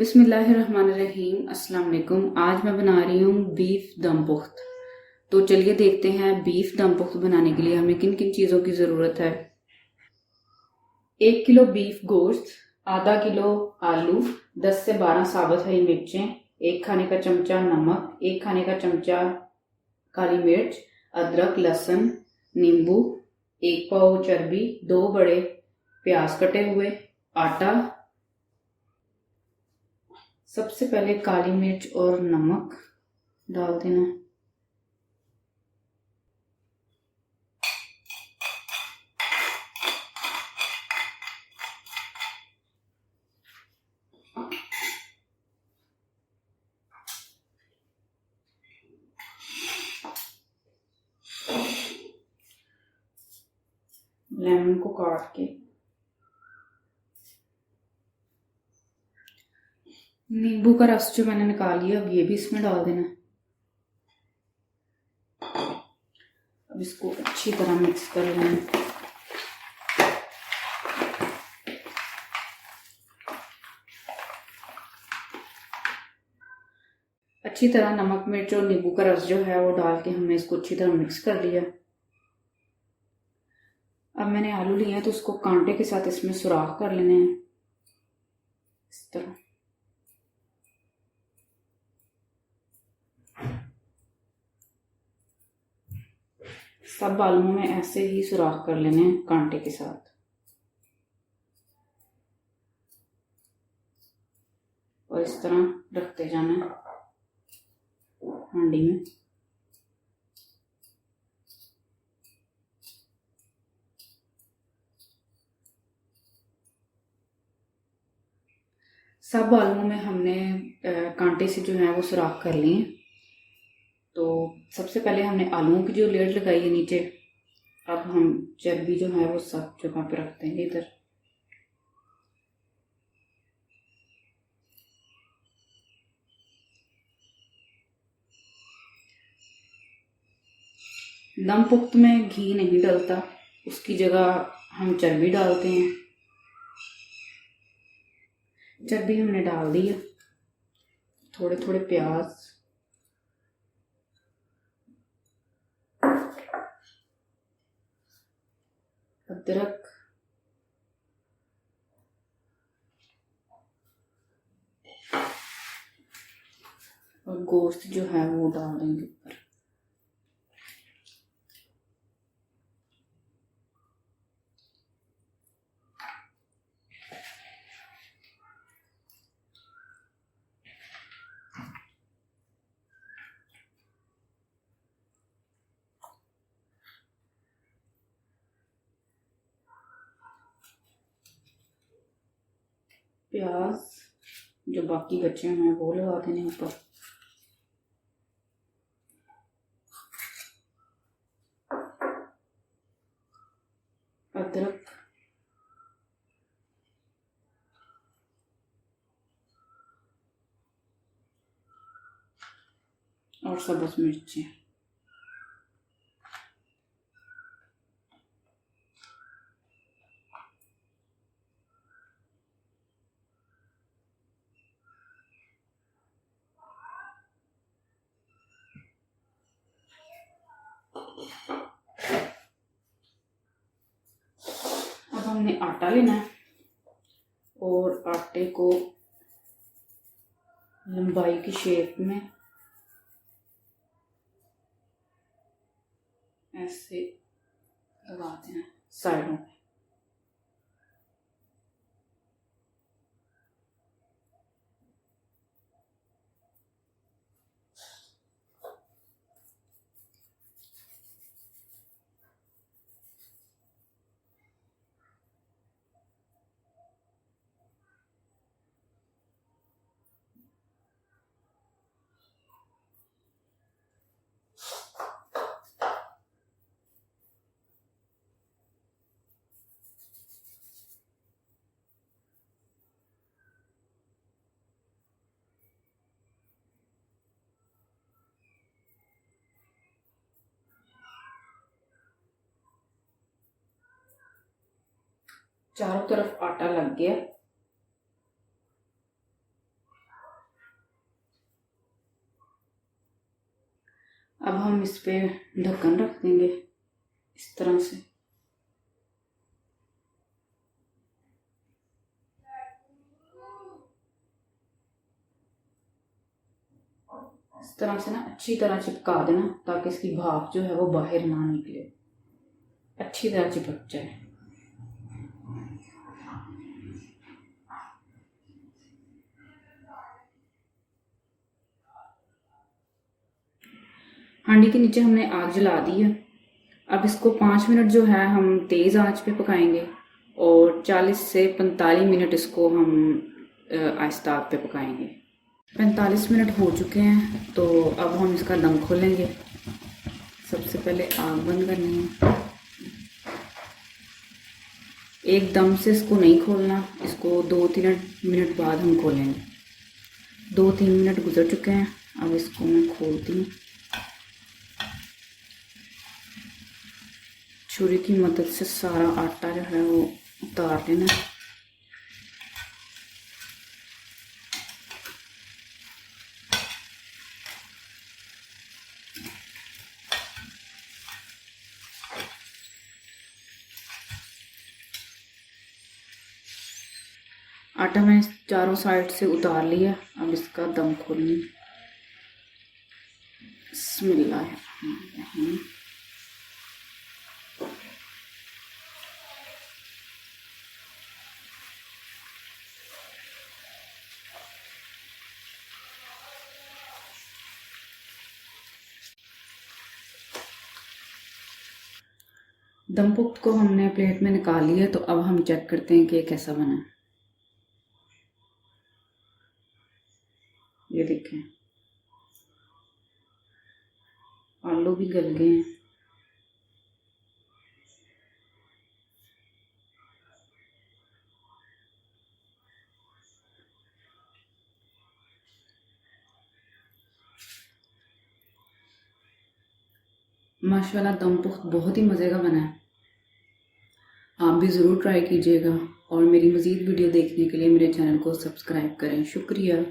बिस्मिल्लाहिर्रहमानिर्रहीम। अस्सलाम वालेकुम। आज मैं बना रही हूँ बीफ दम पुख्त। तो चलिए देखते हैं बीफ दम पुख्त बनाने के लिए हमें किन किन चीज़ों की ज़रूरत है। 1 किलो बीफ गोश्त, आधा किलो आलू, 10 से 12 साबुत हरी मिर्चें, 1 खाने का चमचा नमक, 1 खाने का चमचा काली मिर्च, अदरक लहसुन, नींबू, 1 पाव चर्बी, 2 बड़े प्याज कटे हुए, आटा। सबसे पहले काली मिर्च और नमक डाल देना। लेमन को काट के, नींबू का रस जो मैंने निकाल लिया, अब ये भी इसमें डाल देना। अब इसको अच्छी तरह मिक्स कर लेना। अच्छी तरह नमक मिर्च और नींबू का रस जो है वो डाल के हमने इसको अच्छी तरह मिक्स कर लिया। अब मैंने आलू लिए हैं तो उसको कांटे के साथ इसमें सुराख कर लेने हैं इस तरह। सब आलूओं में ऐसे ही सुराख कर लेने हैं कांटे के साथ और इस तरह रखते जाना है हांडी में। सब आलूओं में हमने कांटे से जो है वो सुराख कर लिए। तो सबसे पहले हमने आलूओं की जो लेयर लगाई है नीचे, अब हम चर्बी जो है वो सब जगह पे रख देंगे इधर। दम पुख्त में घी नहीं डलता, उसकी जगह हम चर्बी डालते हैं। चर्बी हमने डाल दी है। थोड़े थोड़े प्याज, अदरक, और गोश्त जो है वो डाल देंगे ऊपर। प्याज जो बाकी बचे हुए हैं वो लगा देने ऊपर। अदरक, और सब्ज मिर्ची। अब हमने आटा लेना है और आटे को लंबाई की शेप में ऐसे लगा देना साइडों पे। चारों तरफ आटा लग गया। अब हम इस पे ढक्कन रख देंगे इस तरह से। इस तरह से ना अच्छी तरह चिपका देना ताकि इसकी भाप जो है वो बाहर ना निकले, अच्छी तरह चिपक जाए। हांडी के नीचे हमने आग जला दी है। अब इसको 5 मिनट जो है हम तेज़ आंच पे पकाएंगे और 40 से 45 मिनट इसको हम आहिस्ता आग पे पकाएंगे। 45 मिनट हो चुके हैं, तो अब हम इसका दम खोलेंगे। सबसे पहले आग बंद करनी है। एकदम से इसको नहीं खोलना, इसको 2-3 मिनट बाद हम खोलेंगे। 2-3 मिनट गुजर चुके हैं, अब इसको मैं खोलती हूँ। छुरी की मदद से सारा आटा जो है वो उतार लेना। आटा मैंने चारों साइड से उतार लिया। अब इसका दम खोलनी। बिस्मिल्लाहिर्रहमानिर्रहीम। दम पुख्त को हमने प्लेट में निकाल लिया, तो अब हम चेक करते हैं कि ये कैसा बना है। ये देखें, आलू भी गल गए हैं। माशाल्लाह दम पुख्त बहुत ही मज़े का बना है। आप भी ज़रूर ट्राई कीजिएगा और मेरी मज़ीद वीडियो देखने के लिए मेरे चैनल को सब्सक्राइब करें। शुक्रिया।